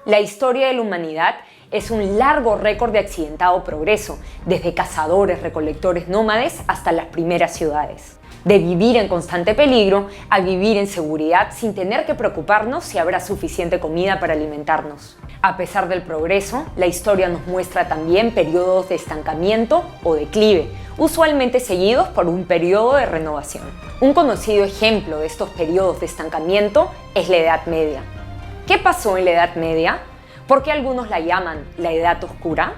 La historia de la humanidad es un largo récord de accidentado progreso, desde cazadores, recolectores nómades hasta las primeras ciudades. De vivir en constante peligro a vivir en seguridad sin tener que preocuparnos si habrá suficiente comida para alimentarnos. A pesar del progreso, la historia nos muestra también periodos de estancamiento o declive, usualmente seguidos por un periodo de renovación. Un conocido ejemplo de estos periodos de estancamiento es la Edad Media. ¿Qué pasó en la Edad Media? ¿Por qué algunos la llaman la Edad Oscura?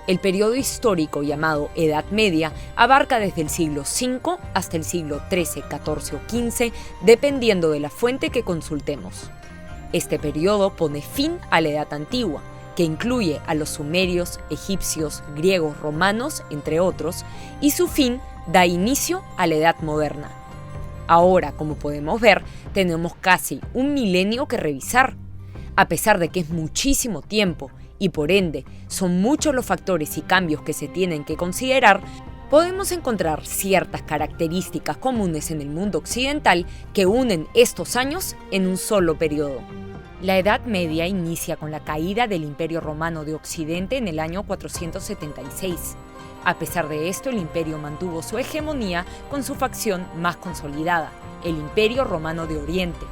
El periodo histórico llamado Edad Media abarca desde el siglo V hasta el siglo XIII, XIV o XV, dependiendo de la fuente que consultemos. Este periodo pone fin a la Edad Antigua, que incluye a los sumerios, egipcios, griegos, romanos, entre otros, y su fin da inicio a la Edad Moderna. Ahora, como podemos ver, tenemos casi un milenio que revisar. A pesar de que es muchísimo tiempo y por ende son muchos los factores y cambios que se tienen que considerar, podemos encontrar ciertas características comunes en el mundo occidental que unen estos años en un solo periodo. La Edad Media inicia con la caída del Imperio Romano de Occidente en el año 476. A pesar de esto, el imperio mantuvo su hegemonía con su facción más consolidada, el Imperio Romano de Oriente.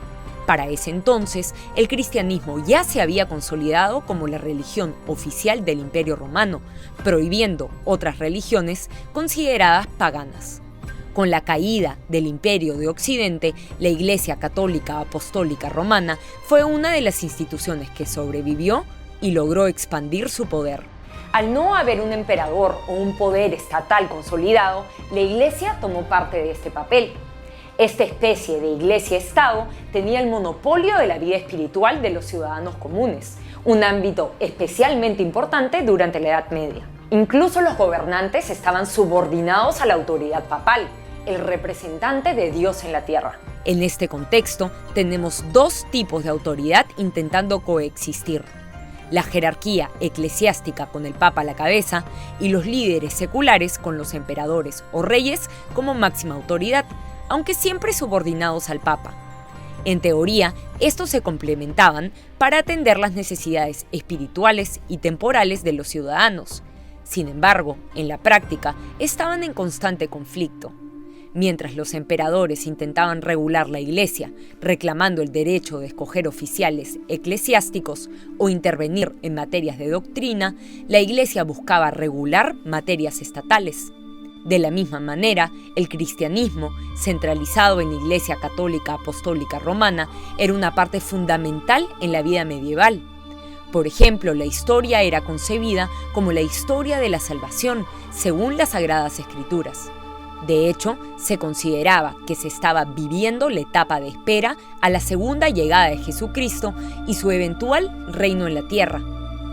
Para ese entonces, el cristianismo ya se había consolidado como la religión oficial del Imperio Romano, prohibiendo otras religiones consideradas paganas. Con la caída del Imperio de Occidente, la Iglesia Católica Apostólica Romana fue una de las instituciones que sobrevivió y logró expandir su poder. Al no haber un emperador o un poder estatal consolidado, la Iglesia tomó parte de este papel. Esta especie de iglesia-estado tenía el monopolio de la vida espiritual de los ciudadanos comunes, un ámbito especialmente importante durante la Edad Media. Incluso los gobernantes estaban subordinados a la autoridad papal, el representante de Dios en la tierra. En este contexto, tenemos dos tipos de autoridad intentando coexistir: la jerarquía eclesiástica con el Papa a la cabeza y los líderes seculares con los emperadores o reyes como máxima autoridad, aunque siempre subordinados al Papa. En teoría, estos se complementaban para atender las necesidades espirituales y temporales de los ciudadanos. Sin embargo, en la práctica, estaban en constante conflicto. Mientras los emperadores intentaban regular la Iglesia, reclamando el derecho de escoger oficiales eclesiásticos o intervenir en materias de doctrina, la Iglesia buscaba regular materias estatales. De la misma manera, el cristianismo, centralizado en la Iglesia Católica Apostólica Romana, era una parte fundamental en la vida medieval. Por ejemplo, la historia era concebida como la historia de la salvación, según las Sagradas Escrituras. De hecho, se consideraba que se estaba viviendo la etapa de espera a la segunda llegada de Jesucristo y su eventual reino en la tierra.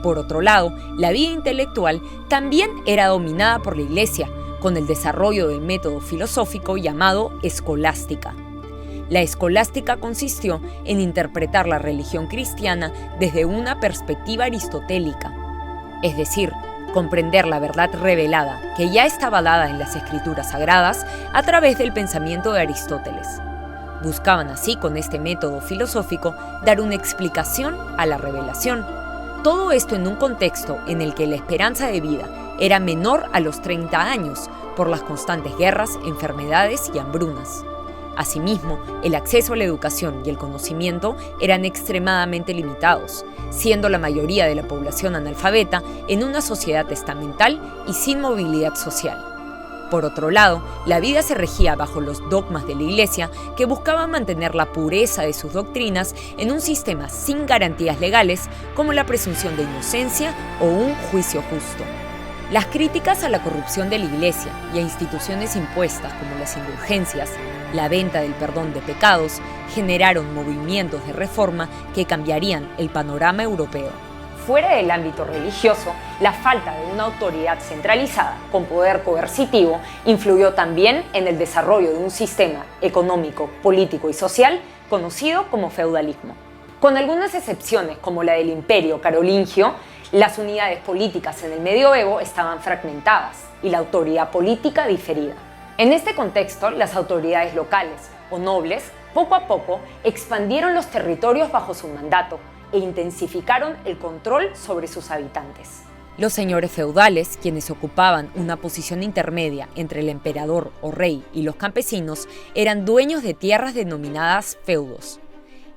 Por otro lado, la vida intelectual también era dominada por la Iglesia, con el desarrollo del método filosófico llamado escolástica. La escolástica consistió en interpretar la religión cristiana desde una perspectiva aristotélica, es decir, comprender la verdad revelada, que ya estaba dada en las escrituras sagradas, a través del pensamiento de Aristóteles. Buscaban así, con este método filosófico, dar una explicación a la revelación. Todo esto en un contexto en el que la esperanza de vida era menor a los 30 años por las constantes guerras, enfermedades y hambrunas. Asimismo, el acceso a la educación y el conocimiento eran extremadamente limitados, siendo la mayoría de la población analfabeta en una sociedad estamental y sin movilidad social. Por otro lado, la vida se regía bajo los dogmas de la Iglesia, que buscaban mantener la pureza de sus doctrinas en un sistema sin garantías legales como la presunción de inocencia o un juicio justo. Las críticas a la corrupción de la Iglesia y a instituciones impuestas como las indulgencias, la venta del perdón de pecados, generaron movimientos de reforma que cambiarían el panorama europeo. Fuera del ámbito religioso, la falta de una autoridad centralizada con poder coercitivo influyó también en el desarrollo de un sistema económico, político y social conocido como feudalismo. Con algunas excepciones como la del Imperio Carolingio, las unidades políticas en el medioevo estaban fragmentadas y la autoridad política diferida. En este contexto, las autoridades locales, o nobles, poco a poco expandieron los territorios bajo su mandato e intensificaron el control sobre sus habitantes. Los señores feudales, quienes ocupaban una posición intermedia entre el emperador o rey y los campesinos, eran dueños de tierras denominadas feudos.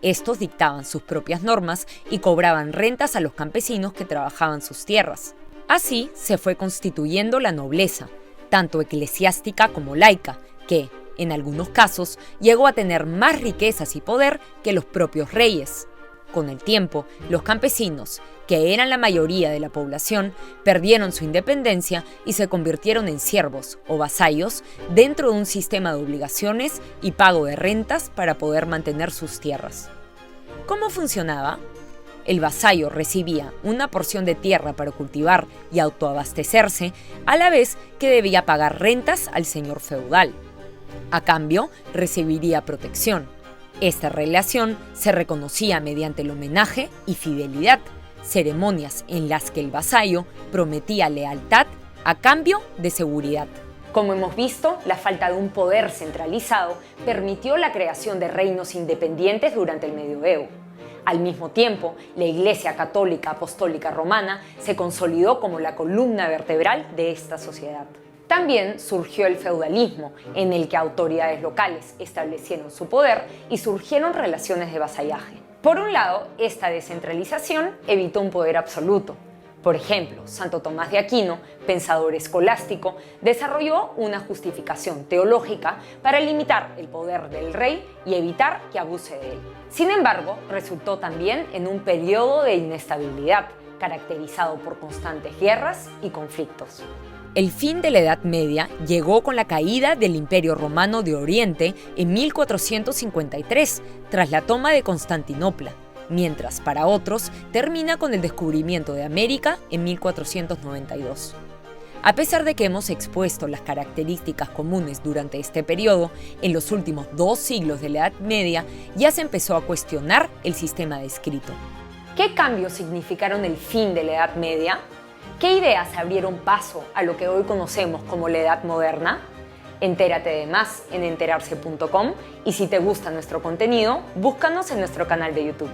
Estos dictaban sus propias normas y cobraban rentas a los campesinos que trabajaban sus tierras. Así se fue constituyendo la nobleza, tanto eclesiástica como laica, que, en algunos casos, llegó a tener más riquezas y poder que los propios reyes. Con el tiempo, los campesinos, que eran la mayoría de la población, perdieron su independencia y se convirtieron en siervos o vasallos dentro de un sistema de obligaciones y pago de rentas para poder mantener sus tierras. ¿Cómo funcionaba? El vasallo recibía una porción de tierra para cultivar y autoabastecerse, a la vez que debía pagar rentas al señor feudal. A cambio, recibiría protección. Esta relación se reconocía mediante el homenaje y fidelidad, ceremonias en las que el vasallo prometía lealtad a cambio de seguridad. Como hemos visto, la falta de un poder centralizado permitió la creación de reinos independientes durante el Medioevo. Al mismo tiempo, la Iglesia Católica Apostólica Romana se consolidó como la columna vertebral de esta sociedad. También surgió el feudalismo, en el que autoridades locales establecieron su poder y surgieron relaciones de vasallaje. Por un lado, esta descentralización evitó un poder absoluto. Por ejemplo, Santo Tomás de Aquino, pensador escolástico, desarrolló una justificación teológica para limitar el poder del rey y evitar que abuse de él. Sin embargo, resultó también en un periodo de inestabilidad, caracterizado por constantes guerras y conflictos. El fin de la Edad Media llegó con la caída del Imperio Romano de Oriente en 1453, tras la toma de Constantinopla, mientras para otros termina con el descubrimiento de América en 1492. A pesar de que hemos expuesto las características comunes durante este periodo, en los últimos 2 siglos de la Edad Media ya se empezó a cuestionar el sistema descrito. ¿Qué cambios significaron el fin de la Edad Media? ¿Qué ideas abrieron paso a lo que hoy conocemos como la Edad Moderna? Entérate de más en enterarse.com y si te gusta nuestro contenido, búscanos en nuestro canal de YouTube.